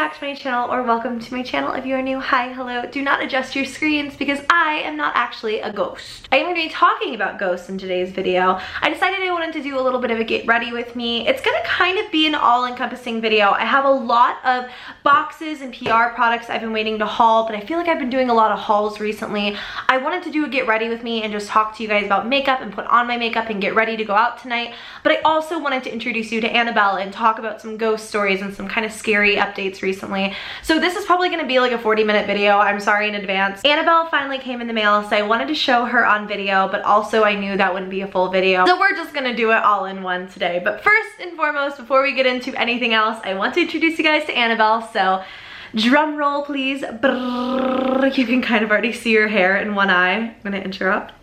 back to my channel, or welcome to my channel if you are new. Hi, hello. Do not adjust your screens because I am not actually a ghost. I am going to be talking about ghosts in today's video. I decided I wanted to do a little bit of a get ready with me. It's going to kind of be an all-encompassing video. I have a lot of boxes and PR products I've been waiting to haul, but I feel like I've been doing a lot of hauls recently. I wanted to do a get ready with me and just talk to you guys about makeup and put on my makeup and get ready to go out tonight. But I also wanted to introduce you to Annabelle and talk about some ghost stories and some kind of scary updates recently. So this is probably going to be like a 40-minute video. I'm sorry in advance. Annabelle finally came in the mail, so I wanted to show her on video, but also I knew that wouldn't be a full video. So we're just going to do it all in one today. But first and foremost, before we get into anything else, I want to introduce you guys to Annabelle. So drum roll, please. Brrr. You can kind of already see her hair in one eye. I'm going to inch her up.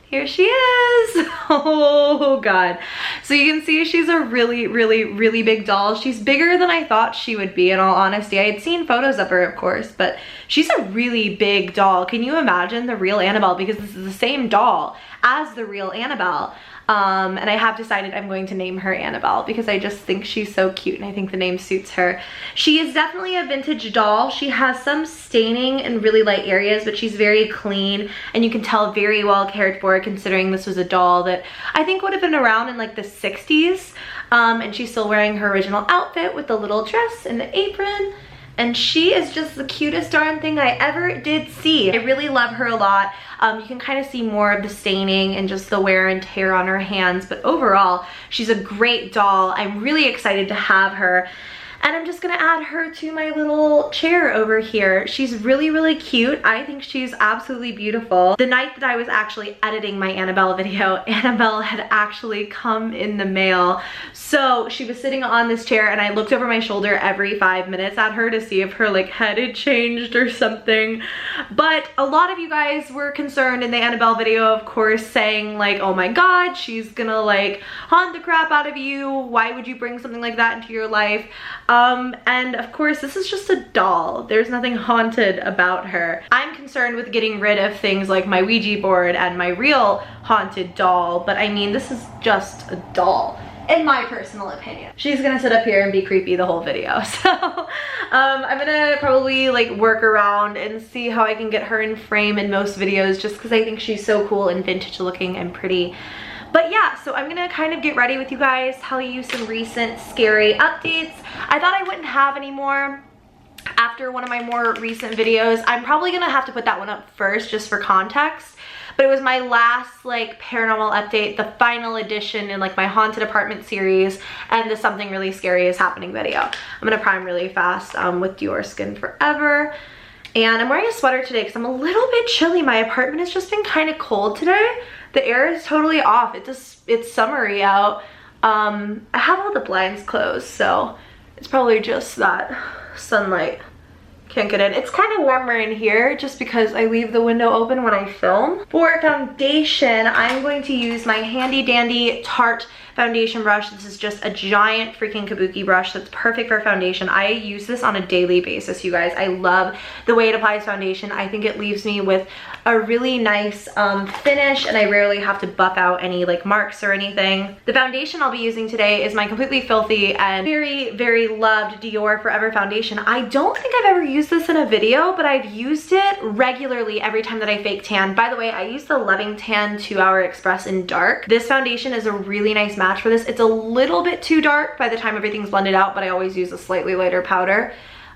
Here she is. Oh God. So you can see she's a really big doll. She's bigger than I thought she would be, in all honesty. I had seen photos of her, of course, but she's a really big doll. Can you imagine the real Annabelle? Because this is the same doll as the real Annabelle. And I have decided I'm going to name her Annabelle because I just think she's so cute and I think the name suits her. She is definitely a vintage doll. She has some staining in really light areas, but she's very clean and you can tell very well cared for, considering this was a doll that I think would have been around in like the 60s. And she's still wearing her original outfit with the little dress and the apron. And she is just the cutest darn thing I ever did see. I really love her a lot. You can kind of see more of the staining and just the wear and tear on her hands, but overall, she's a great doll. I'm really excited to have her. And I'm just gonna add her to my little chair over here. She's really cute. I think she's absolutely beautiful. The night that I was actually editing my Annabelle video, Annabelle had actually come in the mail. So she was sitting on this chair and I looked over my shoulder every 5 minutes at her to see if her like head had changed or something. But a lot of you guys were concerned in the Annabelle video, of course, saying like, oh my God, she's gonna like haunt the crap out of you. Why would you bring something like that into your life? And of course, this is just a doll. There's nothing haunted about her. I'm concerned with getting rid of things like my Ouija board and my real haunted doll, but I mean, this is just a doll, in my personal opinion. She's gonna sit up here and be creepy the whole video. So I'm gonna probably like work around and see how I can get her in frame in most videos, just because I think she's so cool and vintage looking and pretty. But yeah, so I'm gonna kind of get ready with you guys, tell you some recent scary updates. I thought I wouldn't have any more after one of my more recent videos. I'm probably gonna have to put that one up first just for context. But it was my last like paranormal update, the final edition in like my haunted apartment series, and the something really scary is happening video. I'm gonna prime really fast with Dior Skin Forever. And I'm wearing a sweater today because I'm a little bit chilly. My apartment has just been kind of cold today. The air is totally off. It's summery out. I have all the blinds closed, so it's probably just that sunlight can't get in. It's kind of warmer in here just because I leave the window open when I film. For foundation, I'm going to use my handy dandy Tarte foundation brush. This is just a giant freaking kabuki brush that's perfect for foundation. I use this on a daily basis, you guys. I love the way it applies foundation. I think it leaves me with a really nice finish, and I rarely have to buff out any like marks or anything. The foundation I'll be using today is my completely filthy and very loved Dior Forever foundation. I don't think I've ever used this in a video, but I've used it regularly every time that I fake tan. By the way, I use the Loving Tan 2-Hour Express in dark. This foundation is a really nice match for this. It's a little bit too dark by the time everything's blended out, but I always use a slightly lighter powder.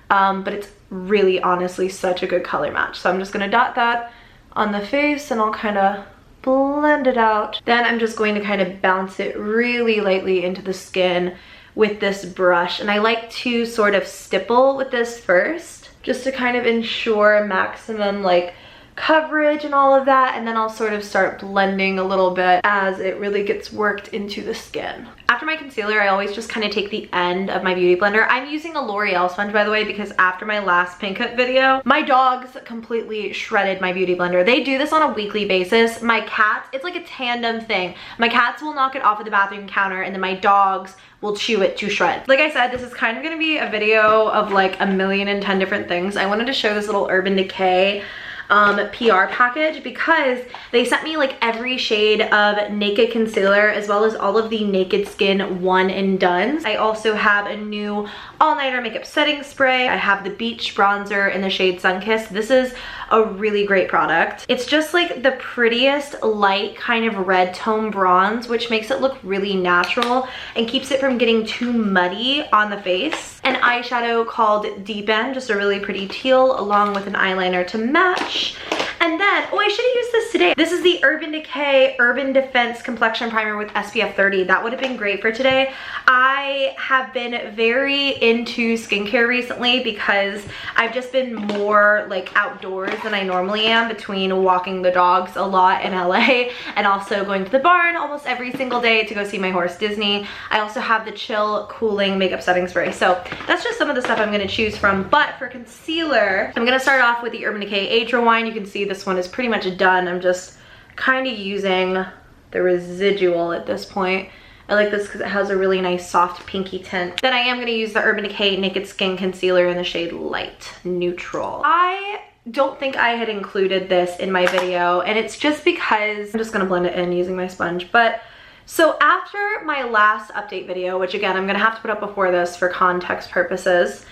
But it's really honestly such a good color match. So I'm just gonna dot that on the face and I'll kind of blend it out. Then I'm just going to kind of bounce it really lightly into the skin with this brush. And I like to sort of stipple with this first, just to kind of ensure maximum like coverage and all of that, and then I'll sort of start blending a little bit as it really gets worked into the skin. After my concealer, I always just kind of take the end of my beauty blender. I'm using a L'Oreal sponge, by the way, because after my last pink cup video, my dogs completely shredded my beauty blender. They do this on a weekly basis. My cats, it's like a tandem thing. My cats will knock it off of the bathroom counter, and then my dogs will chew it to shreds. Like I said, this is kind of gonna be a video of like 1,010 different things. I wanted to show this little Urban Decay PR package because they sent me like every shade of Naked Concealer as well as all of the Naked Skin one and dones. I also have a new all-nighter makeup setting spray. I have the Beach Bronzer in the shade Sunkissed. This is a really great product. It's just like the prettiest light kind of red tone bronze, which makes it look really natural and keeps it from getting too muddy on the face. An eyeshadow called Deep End, just a really pretty teal, along with an eyeliner to match. And then, oh, I should have used this today. This is the Urban Decay Urban Defense Complexion Primer with SPF 30. That would have been great for today. I have been very into skincare recently because I've just been more like outdoors than I normally am, between walking the dogs a lot in LA and also going to the barn almost every single day to go see my horse Disney. I also have the Chill Cooling Makeup Setting Spray. So that's just some of the stuff I'm gonna choose from. But for concealer, I'm gonna start off with the Urban Decay Age Rewind. You can see this one is pretty much done. I'm just kind of using the residual at this point. I like this because it has a really nice soft pinky tint. Then I am going to use the Urban Decay Naked Skin Concealer in the shade Light Neutral. I don't think I had included this in my video, and it's just because I'm just going to blend it in using my sponge. But so after my last update video, which again, I'm going to have to put up before this for context purposes,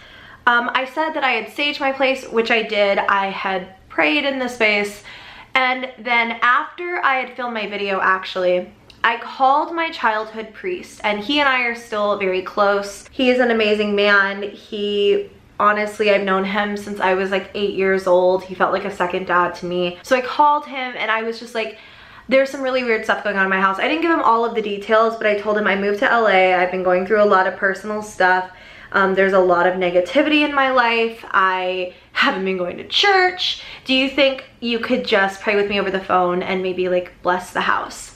I said that I had staged my place, which I did. I had prayed in the space, and then after I had filmed my video, actually, I called my childhood priest, and he and I are still very close. He is an amazing man. He, honestly, I've known him since I was like 8 years old. He felt like a second dad to me. So I called him and I was just like, there's some really weird stuff going on in my house. I didn't give him all of the details, but I told him I moved to LA. I've been going through a lot of personal stuff. There's a lot of negativity in my life. I haven't been going to church. Do you think you could just pray with me over the phone and maybe like bless the house?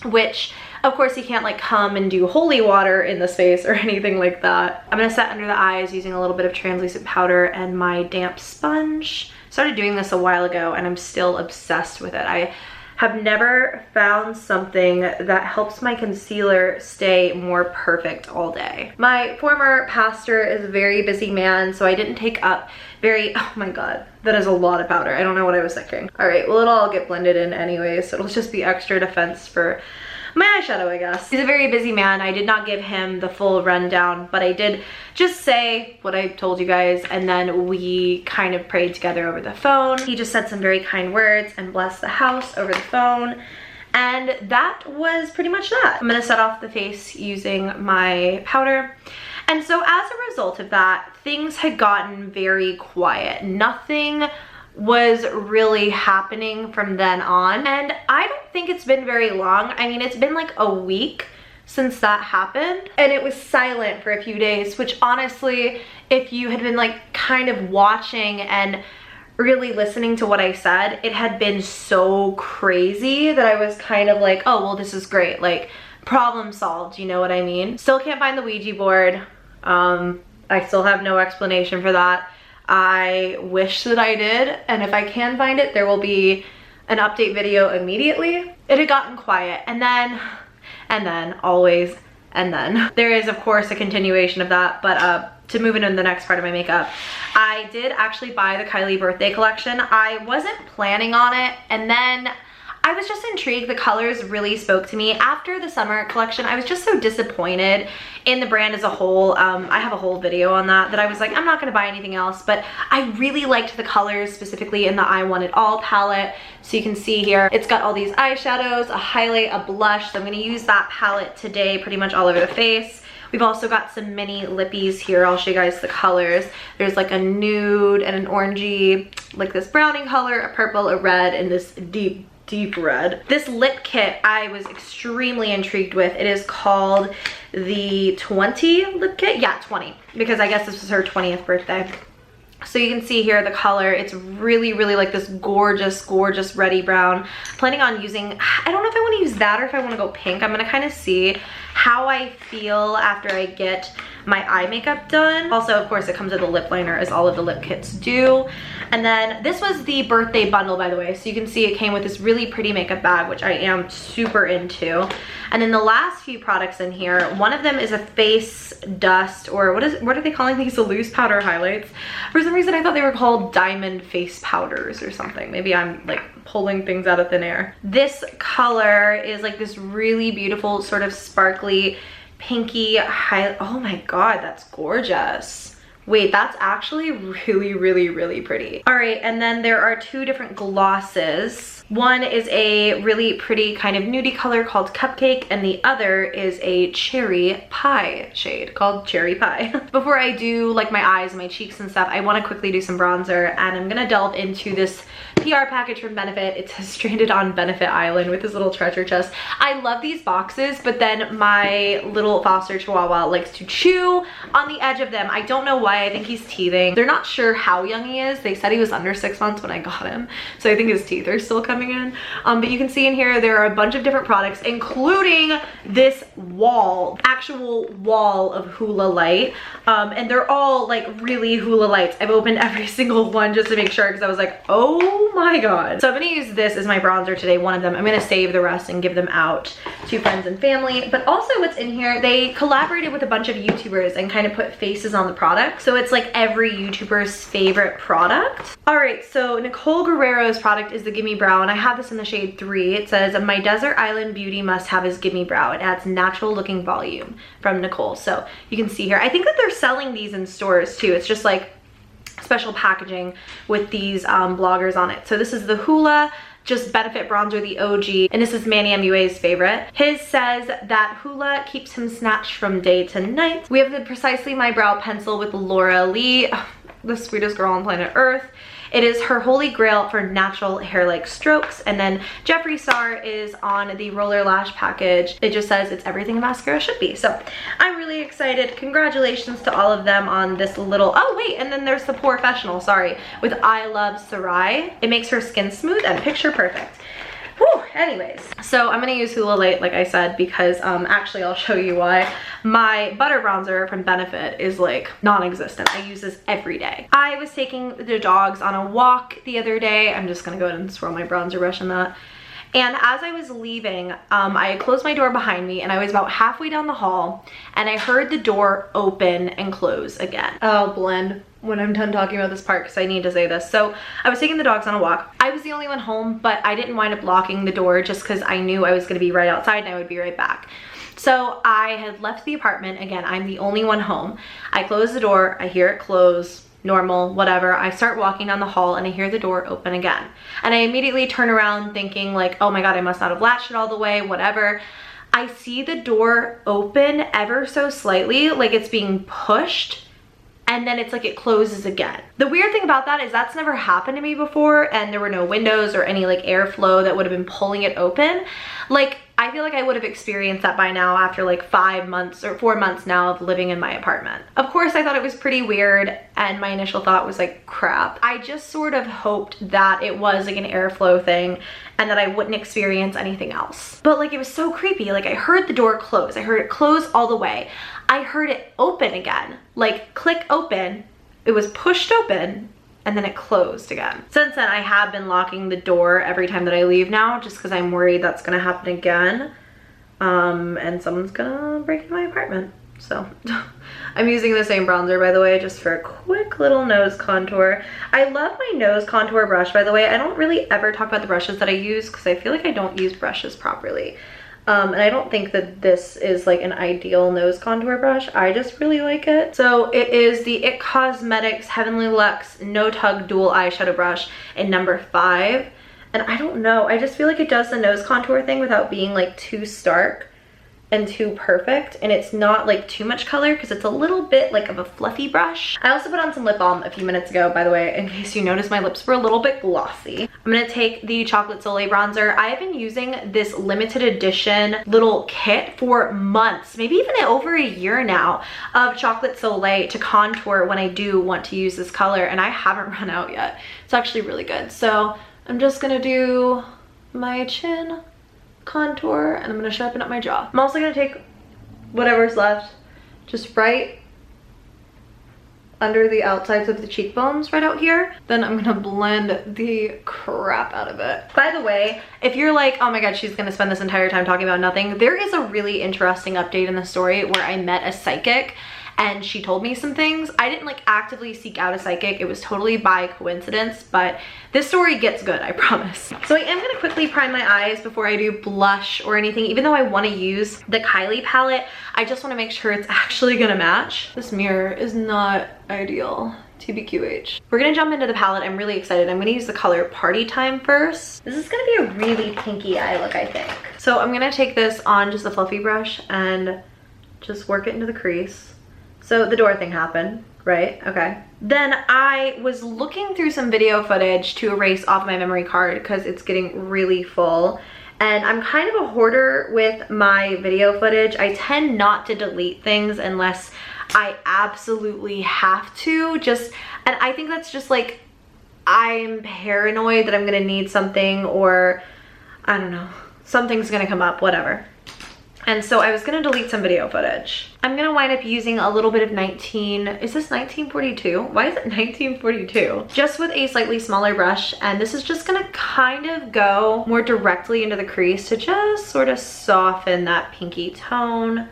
Which, of course, he can't like come and do holy water in the space or anything like that. I'm gonna set under the eyes using a little bit of translucent powder and my damp sponge. Started doing this a while ago and I'm still obsessed with it. I have never found something that helps my concealer stay more perfect all day. My former pastor is a very busy man, so I didn't take up oh my god, that is a lot of powder. I don't know what I was thinking. All right, well, it'll all get blended in anyway, so it'll just be extra defense for my eyeshadow, I guess. He's a very busy man. I did not give him the full rundown, but I did just say what I told you guys, and then we kind of prayed together over the phone. He just said some very kind words and blessed the house over the phone, and that was pretty much that. I'm gonna set off the face using my powder. And so as a result of that, things had gotten very quiet. Nothing was really happening from then on, and I don't think it's been very long. I mean, it's been like a week since that happened, and it was silent for a few days, which honestly, if you had been like kind of watching and really listening to what I said, it had been so crazy that I was kind of like, oh well, this is great, like problem solved, you know what I mean? Still can't find the Ouija board. I still have no explanation for that. I wish that I did, and if I can find it, there will be an update video immediately. It had gotten quiet, and then, always, and then. There is, of course, a continuation of that, but to move into the next part of my makeup, I did actually buy the Kylie birthday collection. I wasn't planning on it, and then I was just intrigued. The colors really spoke to me. After the summer collection, I was just so disappointed in the brand as a whole. I have a whole video on that I was like, I'm not gonna buy anything else, but I really liked the colors, specifically in the I Want It All palette. So you can see here, it's got all these eyeshadows, a highlight, a blush. So I'm gonna use that palette today pretty much all over the face. We've also got some mini lippies here. I'll show you guys the colors. There's like a nude and an orangey, like this browning color, a purple, a red, and this deep red. This lip kit I was extremely intrigued with. It is called the 20 lip kit. Yeah, 20, because I guess this was her 20th birthday. So you can see here the color. It's really like this gorgeous reddy brown. Planning on using, I don't know if I want to use that or if I want to go pink. I'm gonna kind of see how I feel after I get my eye makeup done. Also, of course, it comes with a lip liner, as all of the lip kits do. And then this was the birthday bundle, by the way. So you can see it came with this really pretty makeup bag, which I am super into. And then the last few products in here, one of them is a face dust, or what are they calling these? The loose powder highlights. For some reason, I thought they were called diamond face powders or something. Maybe I'm like pulling things out of thin air. This color is like this really beautiful sort of sparkly pinky highlight. Oh my God, that's gorgeous. Wait, that's actually really, really, really pretty. All right, and then there are two different glosses. One is a really pretty kind of nudie color called Cupcake, and the other is a cherry pie shade called Cherry Pie. Before I do like my eyes and my cheeks and stuff, I want to quickly do some bronzer, and I'm gonna delve into this PR package from Benefit. It says stranded on Benefit Island with this little treasure chest. I love these boxes, but then my little foster chihuahua likes to chew on the edge of them. I don't know why. I think he's teething. They're not sure how young he is. They said he was under 6 months when I got him, so I think his teeth are still coming in. But you can see in here there are a bunch of different products, including this actual wall of hula light, and they're all like really hula lights. I've opened every single one just to make sure, because I was like, oh my God. So I'm gonna use this as my bronzer today, one of them. I'm gonna save the rest and give them out to friends and family. But also what's in here, they collaborated with a bunch of YouTubers and kind of put faces on the product, so it's like every YouTuber's favorite product. All right, so Nicole Guerrero's product is the Gimme Brow, and I have this in the shade 3. It says, my desert island beauty must have is Gimme Brow. It adds natural looking volume, from Nicole. So you can see here, I think that they're selling these in stores too. It's just like special packaging with these bloggers on it. So this is the Hula Just Benefit Bronzer, the OG, and this is Manny MUA's favorite. His says that Hula keeps him snatched from day to night. We have the Precisely My Brow pencil with Laura Lee, the sweetest girl on planet Earth. It is her holy grail for natural hair-like strokes. And then Jeffree Star is on the Roller Lash package. It just says it's everything a mascara should be. So I'm really excited. Congratulations to all of them on this little, oh wait, and then there's the Professional, sorry, with I Love Sarai. It makes her skin smooth and picture perfect. Whew, anyways, so I'm gonna use Hula Light, like I said, because actually I'll show you why. My butter bronzer from Benefit is like non-existent. I use this every day. I was taking the dogs on a walk the other day. I'm just gonna go ahead and swirl my bronzer brush in that. And as I was leaving, I closed my door behind me, and I was about halfway down the hall, and I heard the door open and close again. I'll blend when I'm done talking about this part because I need to say this. So I was taking the dogs on a walk. I was the only one home, but I didn't wind up locking the door just because I knew I was gonna be right outside and I would be right back. So I had left the apartment. Again, I'm the only one home. I close the door, I hear it close, normal, whatever. I start walking down the hall and I hear the door open again. And I immediately turn around thinking like, oh my God, I must not have latched it all the way, whatever. I see the door open ever so slightly, like it's being pushed, and then it's like it closes again. The weird thing about that is that's never happened to me before, and there were no windows or any like airflow that would have been pulling it open. Like, I feel like I would have experienced that by now after like 5 months or 4 months now of living in my apartment. Of course, I thought it was pretty weird, and my initial thought was like, crap. I just sort of hoped that it was like an airflow thing and that I wouldn't experience anything else. But like, it was so creepy. Like, I heard the door close. I heard it close all the way. I heard it open again, like click open. It was pushed open, and then it closed again. Since then, I have been locking the door every time that I leave now, just because I'm worried that's gonna happen again. And someone's gonna break into my apartment. So I'm using the same bronzer, by the way, just for a quick little nose contour. I love my nose contour brush, by the way. I don't really ever talk about the brushes that I use because I feel like I don't use brushes properly. And I don't think that this is like an ideal nose contour brush. I just really like it. So it is the IT Cosmetics Heavenly Luxe No Tug Dual Eyeshadow Brush in number 5. And I don't know, I just feel like it does the nose contour thing without being like too stark and too perfect, and it's not like too much color because it's a little bit like of a fluffy brush. I also put on some lip balm a few minutes ago, by the way, in case you noticed my lips were a little bit glossy. I'm gonna take the Chocolate Soleil bronzer. I have been using this limited edition little kit for months, maybe even over a year now, of Chocolate Soleil to contour when I do want to use this color, and I haven't run out yet. It's actually really good. So I'm just gonna do my chin contour, and I'm gonna sharpen up my jaw. I'm also gonna take whatever's left just right under the outsides of the cheekbones right out here. Then I'm gonna blend the crap out of it. By the way, if you're like, oh my god, she's gonna spend this entire time talking about nothing, there is a really interesting update in the story where I met a psychic and she told me some things. I didn't like actively seek out a psychic. It was totally by coincidence, but this story gets good, I promise. So I am gonna quickly prime my eyes before I do blush or anything. Even though I wanna use the Kylie palette, I just wanna make sure it's actually gonna match. This mirror is not ideal. TBQH. We're gonna jump into the palette. I'm really excited. I'm gonna use the color Party Time first. This is gonna be a really pinky eye look, I think. So I'm gonna take this on just a fluffy brush and just work it into the crease. So the door thing happened, right? Okay. Then I was looking through some video footage to erase off my memory card because it's getting really full. And I'm kind of a hoarder with my video footage. I tend not to delete things unless I absolutely have to. And I think that's just like, I'm paranoid that I'm gonna need something, or I don't know, something's gonna come up, whatever. And so I was gonna delete some video footage. I'm gonna wind up using a little bit of is this 1942? Why is it 1942? Just with a slightly smaller brush, and this is just gonna kind of go more directly into the crease to just sort of soften that pinky tone,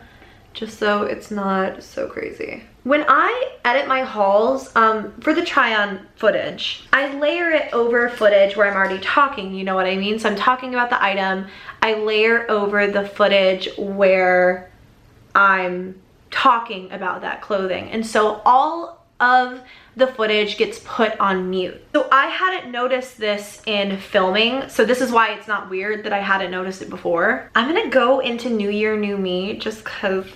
just so it's not so crazy. When I edit my hauls, for the try-on footage, I layer it over footage where I'm already talking, you know what I mean? So I'm talking about the item, I layer over the footage where I'm talking about that clothing. And so all of the footage gets put on mute. So I hadn't noticed this in filming, so this is why it's not weird that I hadn't noticed it before. I'm gonna go into New Year, New Me just cause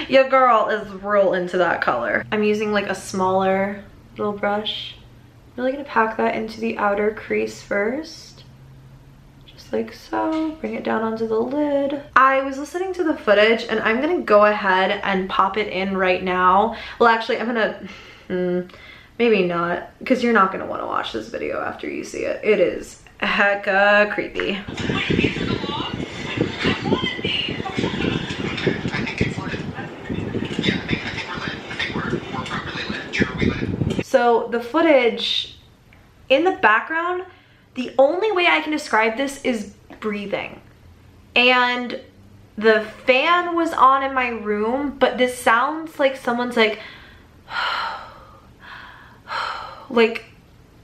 your girl is real into that color. I'm using like a smaller little brush. I'm really gonna pack that into the outer crease first. Just like so, bring it down onto the lid. I was listening to the footage and I'm gonna go ahead and pop it in right now. Well, actually, I'm gonna, maybe not, because you're not gonna wanna watch this video after you see it. It is hecka creepy. So the footage in the background, the only way I can describe this is breathing. And the fan was on in my room, but this sounds like someone's like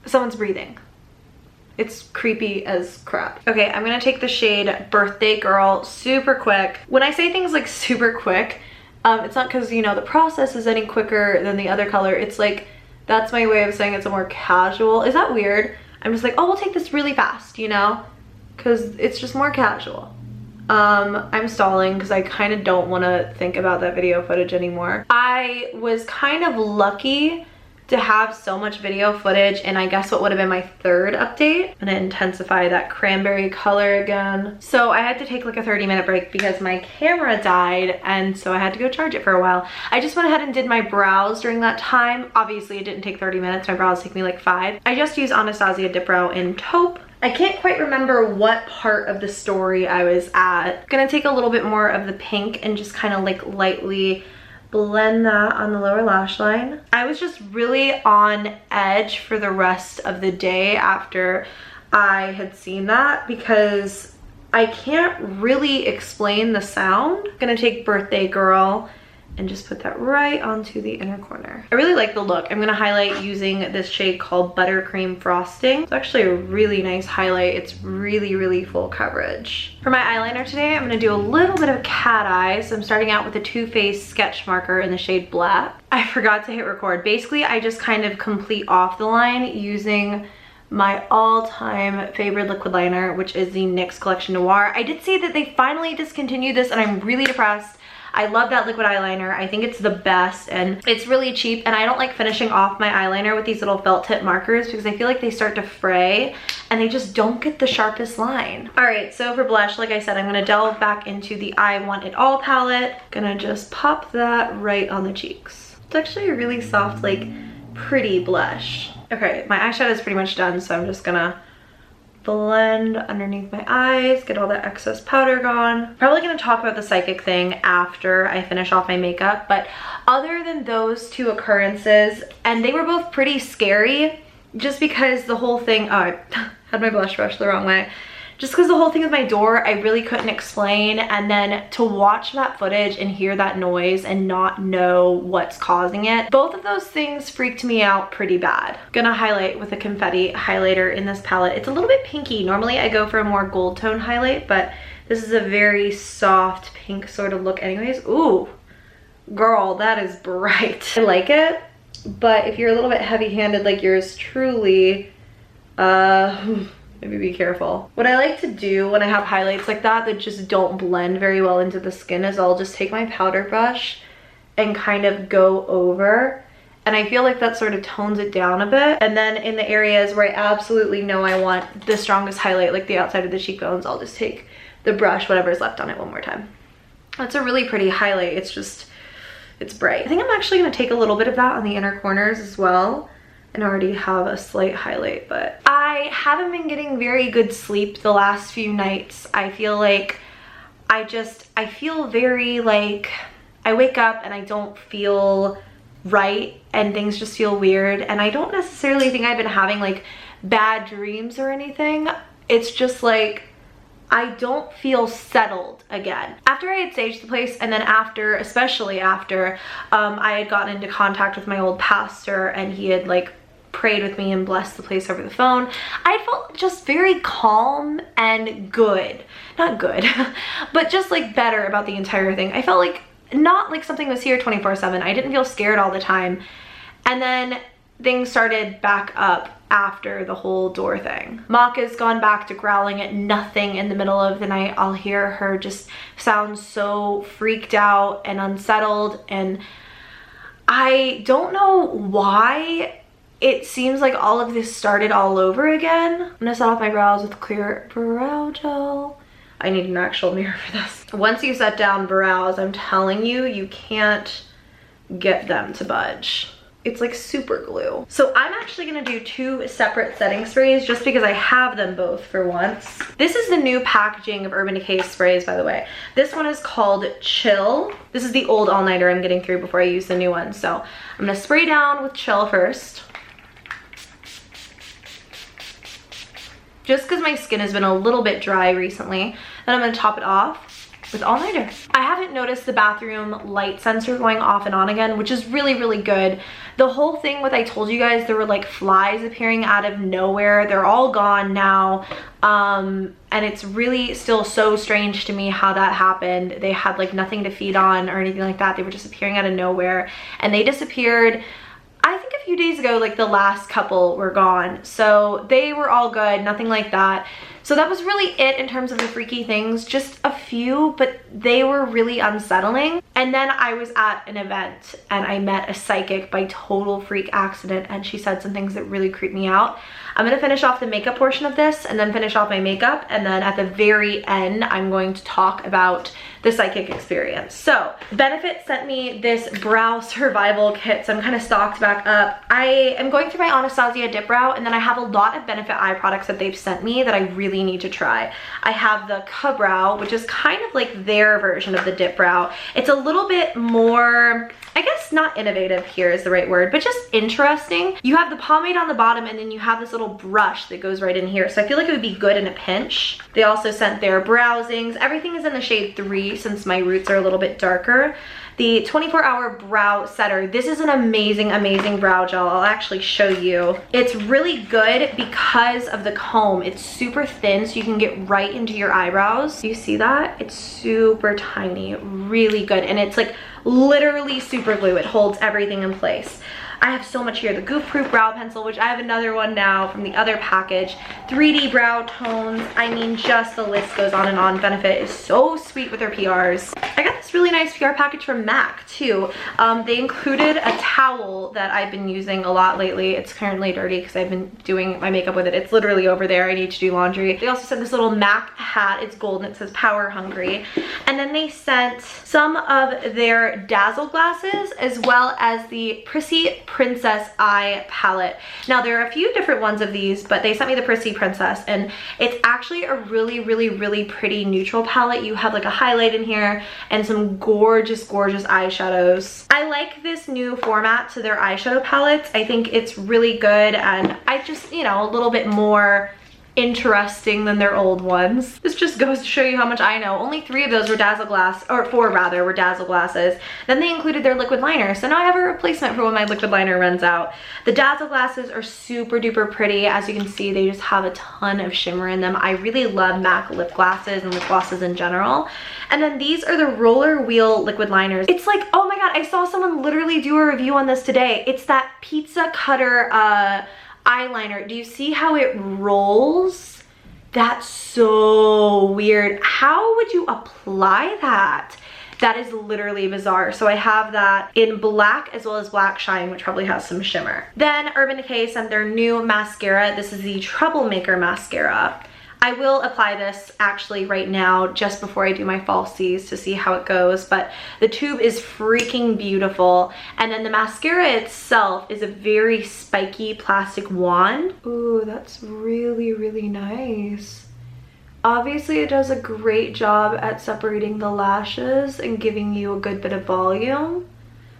someone's breathing. It's creepy as crap. Okay, I'm gonna take the shade Birthday Girl super quick. When I say things like super quick, it's not because, you know, the process is any quicker than the other color. It's like, that's my way of saying it's a more casual. Is that weird? I'm just like, oh, we'll take this really fast, you know? Because it's just more casual. I'm stalling because I kind of don't want to think about that video footage anymore. I was kind of lucky to have so much video footage, and I guess what would have been my third update. I'm gonna intensify that cranberry color again. So I had to take like a 30-minute break because my camera died, and so I had to go charge it for a while. I just went ahead and did my brows during that time. Obviously it didn't take 30 minutes, my brows take me like 5. I just used Anastasia Dip Brow in taupe. I can't quite remember what part of the story I was at. Gonna take a little bit more of the pink and just kind of like lightly blend that on the lower lash line. I was just really on edge for the rest of the day after I had seen that because I can't really explain the sound. I'm gonna take Birthday Girl and just put that right onto the inner corner. I really like the look. I'm gonna highlight using this shade called Buttercream Frosting. It's actually a really nice highlight. It's really, really full coverage. For my eyeliner today, I'm gonna do a little bit of cat eye. So I'm starting out with a Too Faced sketch marker in the shade Black. I forgot to hit record. Basically, I just kind of complete off the line using my all-time favorite liquid liner, which is the NYX Collection Noir. I did see that they finally discontinued this and I'm really depressed. I love that liquid eyeliner. I think it's the best and it's really cheap, and I don't like finishing off my eyeliner with these little felt tip markers because I feel like they start to fray and they just don't get the sharpest line. All right, so for blush, like I said, I'm gonna delve back into the I Want It All palette. Gonna just pop that right on the cheeks. It's actually a really soft, like pretty blush. Okay, my eyeshadow is pretty much done, so I'm just gonna blend underneath my eyes, get all that excess powder gone. Probably gonna talk about the psychic thing after I finish off my makeup, but other than those two occurrences, and they were both pretty scary, just because the whole thing, oh, I had my blush brush the wrong way. Just because the whole thing with my door, I really couldn't explain, and then to watch that footage and hear that noise and not know what's causing it, both of those things freaked me out pretty bad. Gonna highlight with a confetti highlighter in this palette. It's a little bit pinky. Normally I go for a more gold tone highlight, but this is a very soft pink sort of look anyways. Ooh, girl, that is bright. I like it, but if you're a little bit heavy-handed like yours truly, maybe be careful. What I like to do when I have highlights like that just don't blend very well into the skin is I'll just take my powder brush and kind of go over, and I feel like that sort of tones it down a bit. And then in the areas where I absolutely know I want the strongest highlight, like the outside of the cheekbones, I'll just take the brush, whatever's left on it, one more time. That's a really pretty highlight. It's bright. I think I'm actually gonna take a little bit of that on the inner corners as well, and already have a slight highlight. But I haven't been getting very good sleep the last few nights. I feel like I feel very like, I wake up and I don't feel right and things just feel weird, and I don't necessarily think I've been having like bad dreams or anything. It's just like I don't feel settled again. After I had saged the place, and then after, especially after I had gotten into contact with my old pastor and he had like prayed with me and blessed the place over the phone, I felt just very calm and good. Not good, but just like better about the entire thing. I felt like not like something was here 24/7. I didn't feel scared all the time. And then things started back up after the whole door thing. Maka's gone back to growling at nothing in the middle of the night. I'll hear her just sound so freaked out and unsettled, and I don't know why it seems like all of this started all over again. I'm gonna set off my brows with clear brow gel. I need an actual mirror for this. Once you set down brows, I'm telling you, you can't get them to budge. It's like super glue. So I'm actually gonna do two separate setting sprays just because I have them both for once. This is the new packaging of Urban Decay sprays, by the way. This one is called Chill. This is the old all-nighter I'm getting through before I use the new one. So I'm gonna spray down with Chill first. Just because my skin has been a little bit dry recently. Then I'm gonna top it off with all-nighter. I haven't noticed the bathroom light sensor going off and on again, which is really, really good. The whole thing with, I told you guys, there were like flies appearing out of nowhere. They're all gone now. And it's really still so strange to me how that happened. They had like nothing to feed on or anything like that. They were just appearing out of nowhere, and they disappeared, I think a few days ago. Like the last couple were gone. So they were all good, nothing like that. So that was really it in terms of the freaky things, just a few, but they were really unsettling. And then I was at an event and I met a psychic by total freak accident, and she said some things that really creeped me out. I'm gonna finish off the makeup portion of this and then finish off my makeup, and then at the very end I'm going to talk about the psychic experience. So Benefit sent me this brow survival kit, so I'm kind of stocked back up. I am going through my Anastasia dip brow, and then I have a lot of Benefit eye products that they've sent me that I really need to try. I have the Ka-Brow, which is kind of like their version of the dip brow. It's a little bit more, I guess not innovative here is the right word, but just interesting. You have the pomade on the bottom, and then you have this little brush that goes right in here. So I feel like it would be good in a pinch. They also sent their browsings. Everything is in the shade 3 since my roots are a little bit darker. The 24-hour brow setter. This is an amazing, amazing brow gel. I'll actually show you. It's really good because of the comb. It's super thin, so you can get right into your eyebrows. Do you see that? It's super tiny, really good. And it's like literally super glue. It holds everything in place. I have so much here. The Goof Proof Brow Pencil, which I have another one now from the other package. 3D brow tones. I mean, just the list goes on and on. Benefit is so sweet with their PRs. I got this really nice PR package from MAC too. They included a towel that I've been using a lot lately. It's currently dirty because I've been doing my makeup with it. It's literally over there. I need to do laundry. They also sent this little MAC hat. It's gold and it says Power Hungry. And then they sent some of their Dazzle glasses as well as the Prissy Princess Eye palette. Now there are a few different ones of these, but they sent me the Prissy Princess, and it's actually a really pretty neutral palette. You have like a highlight in here and some gorgeous eyeshadows. I like this new format to their eyeshadow palettes. I think it's really good, and I just, you know, a little bit more interesting than their old ones. This just goes to show you how much I know. Only 3 of those were Dazzle glass, or 4 rather, were Dazzle glasses. Then they included their liquid liner, so now I have a replacement for when my liquid liner runs out. The Dazzle glasses are super duper pretty. As you can see, they just have a ton of shimmer in them. I really love MAC lip glasses and lip glosses in general. And then these are the roller wheel liquid liners. It's like, oh my god, I saw someone literally do a review on this today. It's that pizza cutter eyeliner. Do you see how it rolls? That's so weird. How would you apply that? That is literally bizarre. So I have that in black as well as black shine, which probably has some shimmer. Then Urban Decay sent their new mascara. This is the Troublemaker mascara. I will apply this actually right now just before I do my falsies to see how it goes, but the tube is freaking beautiful. And then the mascara itself is a very spiky plastic wand. Ooh, that's really nice. Obviously it does a great job at separating the lashes and giving you a good bit of volume,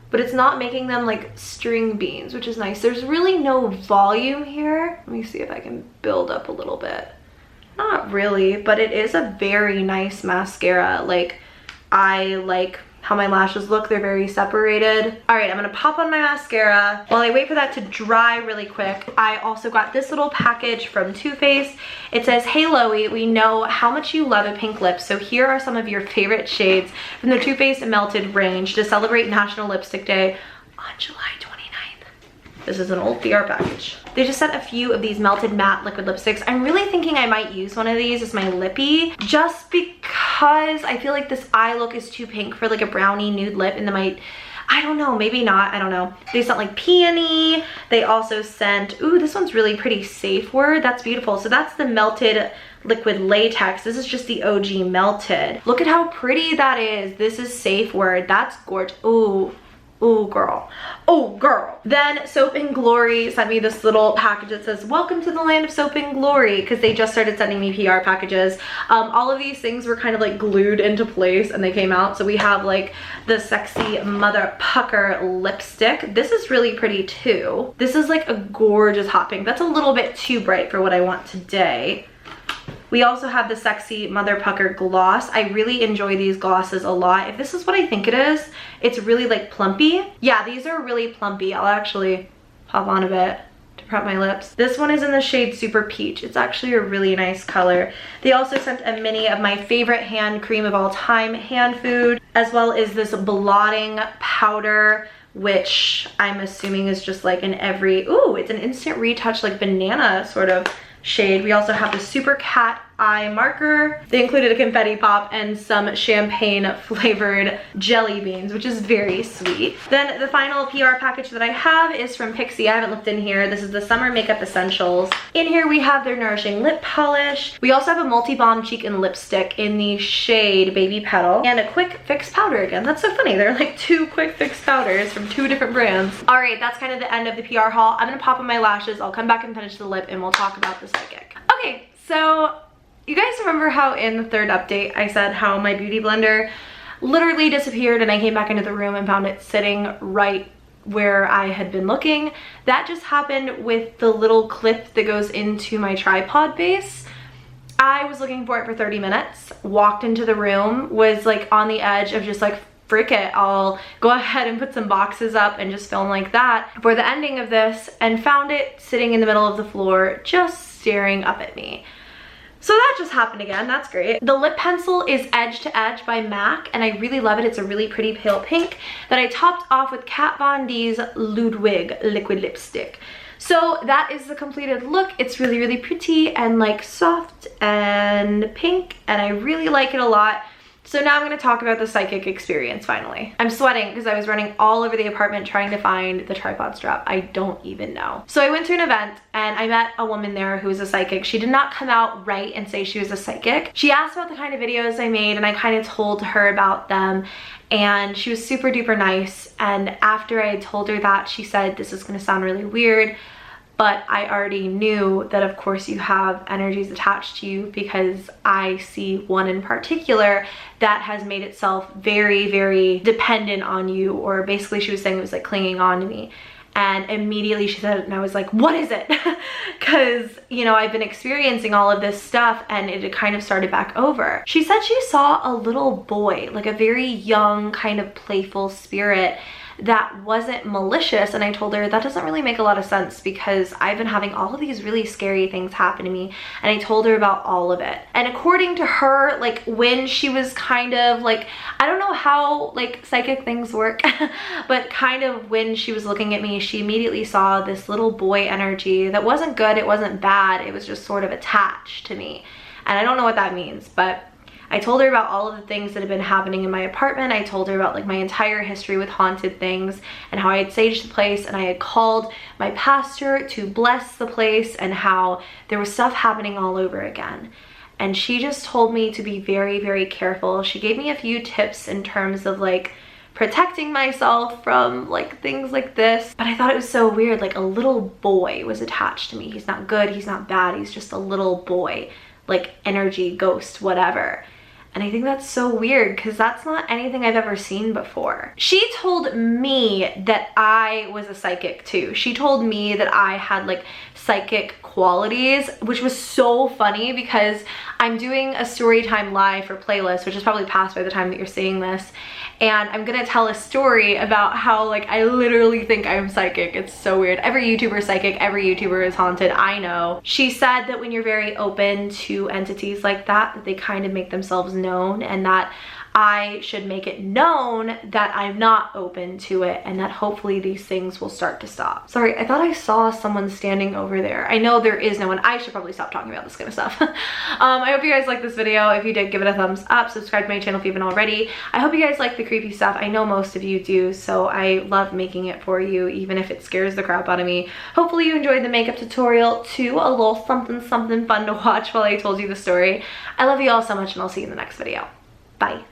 but it's not making them like string beans, which is nice. There's really no volume here. Let me see if I can build up a little bit. Not really, but it is a very nice mascara. Like, I like how my lashes look. They're very separated. All right, I'm gonna pop on my mascara. While I wait for that to dry really quick, I also got this little package from Too Faced. It says, "Hey Loey, we know how much you love a pink lip, so here are some of your favorite shades from the Too Faced Melted range to celebrate National Lipstick Day on July 29th. This is an old PR package. They just sent a few of these melted matte liquid lipsticks. I'm really thinking I might use one of these as my lippy, just because I feel like this eye look is too pink for like a brownie nude lip, and then I don't know, maybe not, I don't know. They sent like peony. They also sent, ooh, this one's really pretty, Safe Word. That's beautiful. So that's the melted liquid latex. This is just the OG melted. Look at how pretty that is. This is Safe Word. That's gorgeous. Ooh. Oh girl, oh girl. Then Soap and Glory sent me this little package that says, "Welcome to the land of soap and glory," because they just started sending me PR packages. All of these things were kind of like glued into place and they came out. So we have like the Sexy Mother Pucker lipstick. This is really pretty too. This is like a gorgeous hot pink. That's a little bit too bright for what I want today. We also have the Sexy Mother Pucker gloss. I really enjoy these glosses a lot. If this is what I think it is, it's really like plumpy. Yeah, these are really plumpy. I'll actually pop on a bit to prep my lips. This one is in the shade Super Peach. It's actually a really nice color. They also sent a mini of my favorite hand cream of all time, Hand Food, as well as this blotting powder, which I'm assuming is just like in every, ooh, it's an instant retouch, like banana sort of shade. We also have the Super Cat Eye marker. They included a confetti pop and some champagne flavored jelly beans, which is very sweet. Then the final PR package that I have is from Pixi. I haven't looked in here. This is the Summer Makeup Essentials. In here we have their Nourishing Lip Polish. We also have a multi-balm cheek and lipstick in the shade Baby Petal, and a Quick Fix powder again. That's so funny. They're like 2 Quick Fix powders from 2 different brands. All right, that's kind of the end of the PR haul. I'm gonna pop on my lashes. I'll come back and finish the lip and we'll talk about the psychic. Okay, so you guys remember how in the 3rd update I said how my beauty blender literally disappeared and I came back into the room and found it sitting right where I had been looking? That just happened with the little clip that goes into my tripod base. I was looking for it for 30 minutes, walked into the room, was like on the edge of just like, frick it, I'll go ahead and put some boxes up and just film like that for the ending of this, and found it sitting in the middle of the floor just staring up at me. So that just happened again. That's great. The lip pencil is Edge to Edge by MAC, and I really love it. It's a really pretty pale pink that I topped off with Kat Von D's Ludwig liquid lipstick. So that is the completed look. It's really, really pretty and like soft and pink, and I really like it a lot. So now I'm going to talk about the psychic experience finally. I'm sweating because I was running all over the apartment trying to find the tripod strap. I don't even know. So I went to an event and I met a woman there who was a psychic. She did not come out right and say she was a psychic. She asked about the kind of videos I made and I kind of told her about them, and she was super duper nice. And after I told her that, she said, this is going to sound really weird, but I already knew that of course you have energies attached to you, because I see one in particular that has made itself very, very dependent on you, or basically she was saying it was like clinging on to me. And immediately she said it and I was like, what is it? Because, you know, I've been experiencing all of this stuff and it had kind of started back over. She said she saw a little boy, like a very young kind of playful spirit that wasn't malicious, and I told her that doesn't really make a lot of sense because I've been having all of these really scary things happen to me, and I told her about all of it. And according to her, like when she was kind of like, I don't know how like psychic things work, but kind of when she was looking at me, she immediately saw this little boy energy that wasn't good, it wasn't bad, it was just sort of attached to me. And I don't know what that means, but I told her about all of the things that had been happening in my apartment. I told her about like my entire history with haunted things and how I had saged the place and I had called my pastor to bless the place and how there was stuff happening all over again. And she just told me to be very, very careful. She gave me a few tips in terms of like protecting myself from like things like this. But I thought it was so weird, like a little boy was attached to me. He's not good, he's not bad, he's just a little boy, like energy, ghost, whatever. And I think that's so weird because that's not anything I've ever seen before. She told me that I was a psychic too. She told me that I had like psychic qualities, which was so funny because I'm doing a Storytime live for playlist, which is probably past by the time that you're seeing this. And I'm gonna tell a story about how like I literally think I'm psychic. It's so weird. Every YouTuber is psychic, every YouTuber is haunted, I know. She said that when you're very open to entities like that they kind of make themselves known, and that I should make it known that I'm not open to it and that hopefully these things will start to stop. Sorry, I thought I saw someone standing over there. I know there is no one. I should probably stop talking about this kind of stuff. I hope you guys liked this video. If you did, give it a thumbs up. Subscribe to my channel if you haven't already. I hope you guys like the creepy stuff. I know most of you do, so I love making it for you, even if it scares the crap out of me. Hopefully you enjoyed the makeup tutorial too. A little something fun to watch while I told you the story. I love you all so much, and I'll see you in the next video. Bye.